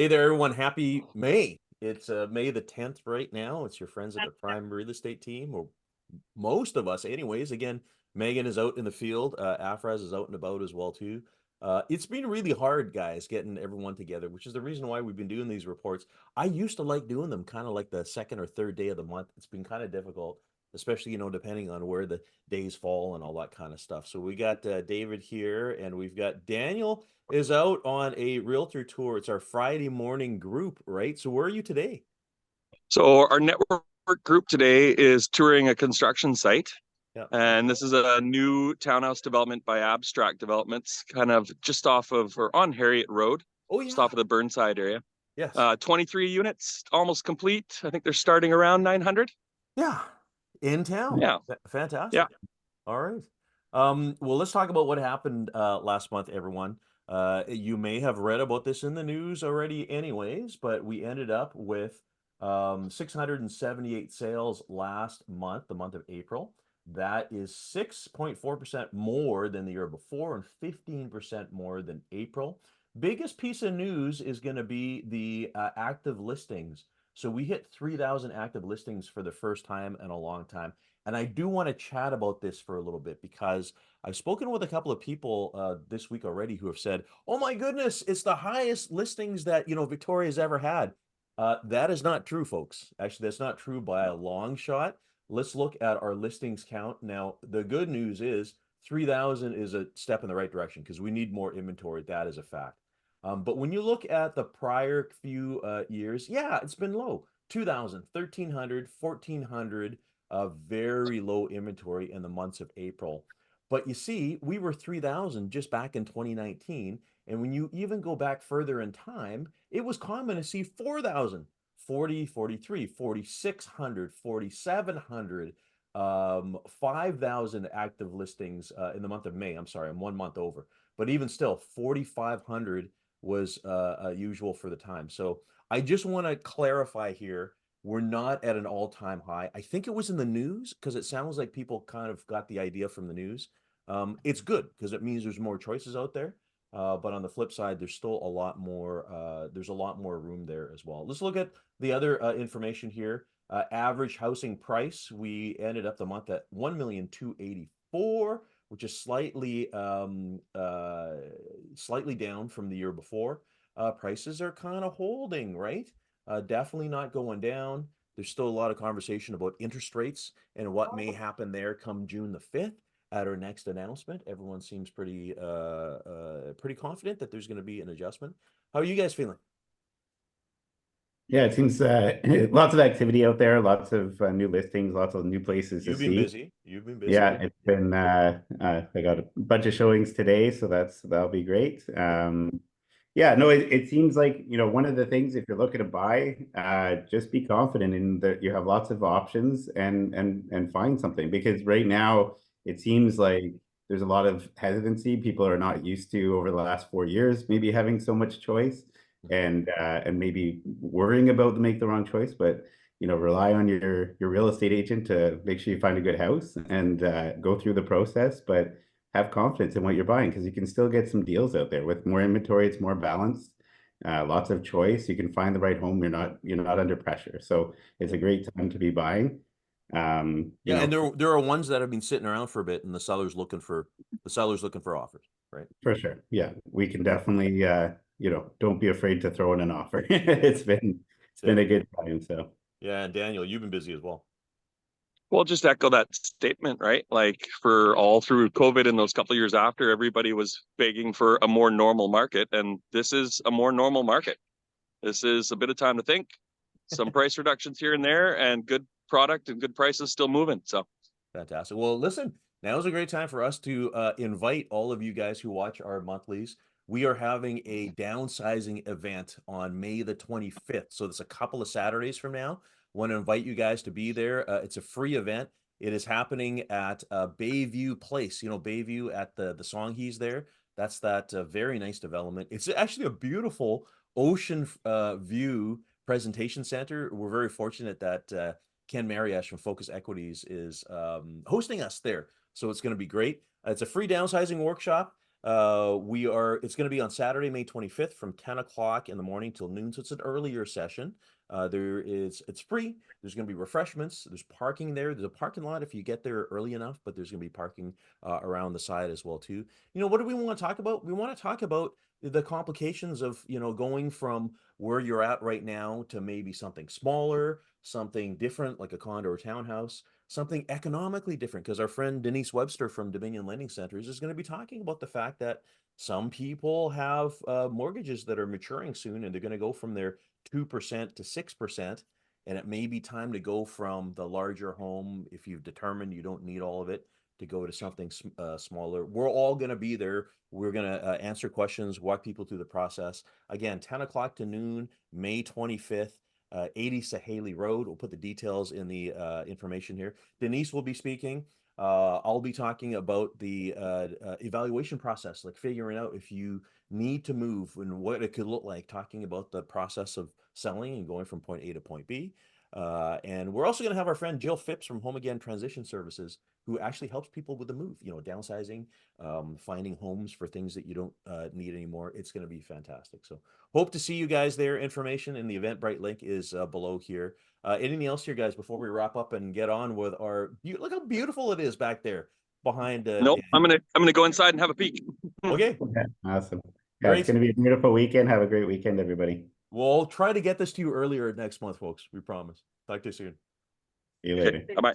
Hey there, everyone. Happy May. It's May the 10th right now. It's your friends at the Prime Real Estate Team, or most of us anyways. Again, Megan is out in the field. Afraz is out and about as well too. It's been really hard, guys, getting everyone together, which is the reason why we've been doing these reports. I used to like doing them kind of like the second or third day of the month. It's been kind of difficult, especially, depending on where the days fall and all that kind of stuff. So we got David here, and we've got Daniel is out on a realtor tour. It's our Friday morning group, right? So where are you today? So our network group today is touring a construction site, Yeah. and this is a new townhouse development by Abstract Developments, kind of just off of or on Harriet Road, Oh just yeah. off of the Burnside area. Yes. 23 units, almost complete. I think they're starting around 900. Yeah. In town. Yeah, yeah. Fantastic. All right. Well, let's talk about what happened last month, everyone. You may have read about this in the news already anyways, but we ended up with 678 sales last month, the month of April. That is 6.4% more than the year before and 15% more than April. Biggest piece of news is going to be the active listings. So we hit 3,000 active listings for the first time in a long time. And I do want to chat about this for a little bit because I've spoken with a couple of people this week already who have said, "Oh my goodness, it's the highest listings that Victoria's ever had." That is not true, folks. Actually, that's not true by a long shot. Let's look at our listings count. Now, the good news is 3,000 is a step in the right direction because we need more inventory. That is a fact. But when you look at the prior few years, yeah, it's been low. 2,000, 1,300, 1,400, very low inventory in the months of April. But you see, we were 3,000 just back in 2019. And when you even go back further in time, it was common to see 4,000, 40, 43, 4,600, 4,700, 5,000 active listings in the month of May. I'm sorry, I'm 1 month over. But even still, 4,500 was usual for the time. So I just want to clarify here, we're not at an all-time high. I think it was in the news because it sounds like people kind of got the idea from the news. It's good because it means there's more choices out there. But on the flip side, there's still a lot more. There's a lot more room there as well. Let's look at the other information here. Average housing price. We ended up the month at 1,284,000, which is slightly down from the year before. Prices are kind of holding, right? Definitely not going down. There's still a lot of conversation about interest rates and what may happen there come June the 5th at our next announcement. Everyone seems pretty confident that there's going to be an adjustment. How are you guys feeling? Yeah, it seems lots of activity out there, lots of new listings, lots of new places to You've been see. busy. You've been busy. Yeah, it's been I got a bunch of showings today, so that'll be great. Yeah, no, it seems like, one of the things if you're looking to buy, just be confident in that you have lots of options and find something because right now it seems like there's a lot of hesitancy. People are not used to over the last 4 years maybe having so much choice and maybe worrying about to make the wrong choice, but rely on your real estate agent to make sure you find a good house and go through the process, but have confidence in what you're buying because you can still get some deals out there with more inventory. It's more balanced, lots of choice. You can find the right home. You're not under pressure, so it's a great time to be buying. Yeah, and there are ones that have been sitting around for a bit, and the seller's looking for offers, right? for sure. Yeah, we can definitely don't be afraid to throw in an offer. It's been Yeah, a good time. So yeah. And Daniel, you've been busy as well. Well, just echo that statement, right? Like for all through COVID and those couple of years after, everybody was begging for a more normal market, and this is a more normal market. This is a bit of time to think, some price reductions here and there, and good product and good prices still moving. So Fantastic. Well, listen, now is a great time for us to invite all of you guys who watch our monthlies. We are having a downsizing event on May the 25th. So it's a couple of Saturdays from now. Want to invite you guys to be there. It's a free event. It is happening at Bayview Place. Bayview at the Songhees there. That's that very nice development. It's actually a beautiful ocean view presentation center. We're very fortunate that Ken Mariash from Focus Equities is hosting us there. So it's going to be great. It's a free downsizing workshop. It's going to be on Saturday, May 25th from 10 o'clock in the morning till noon. So it's an earlier session. It's free. There's going to be refreshments. There's parking there. There's a parking lot if you get there early enough, but there's going to be parking around the side as well too. What do we want to talk about? We want to talk about the complications of, going from where you're at right now to maybe something smaller, something different like a condo or townhouse, something economically different, because our friend Denise Webster from Dominion Lending Centers is going to be talking about the fact that some people have mortgages that are maturing soon, and they're going to go from their 2% to 6%. And it may be time to go from the larger home, if you've determined you don't need all of it, to go to something smaller. We're all going to be there. We're going to answer questions, walk people through the process. Again, 10 o'clock to noon, May 25th. 80 Sahaley Road. We'll put the details in the information here. Denise will be speaking. I'll be talking about the evaluation process, like figuring out if you need to move and what it could look like, talking about the process of selling and going from point A to point B. And we're also going to have our friend Jill Phipps from Home Again Transition Services, who actually helps people with the move, downsizing, finding homes for things that you don't need anymore. It's going to be fantastic. So hope to see you guys there. Information in the Eventbrite link is below here. Anything else here, guys, before we wrap up and get on with our, look how beautiful it is back there behind. Nope, I'm gonna go inside and have a peek. Okay. Okay, awesome. Yeah, Great. it's going to be a beautiful weekend. Have a great weekend, everybody. We'll try to get this to you earlier next month, folks. We promise. Talk to you soon. See you later. Bye-bye.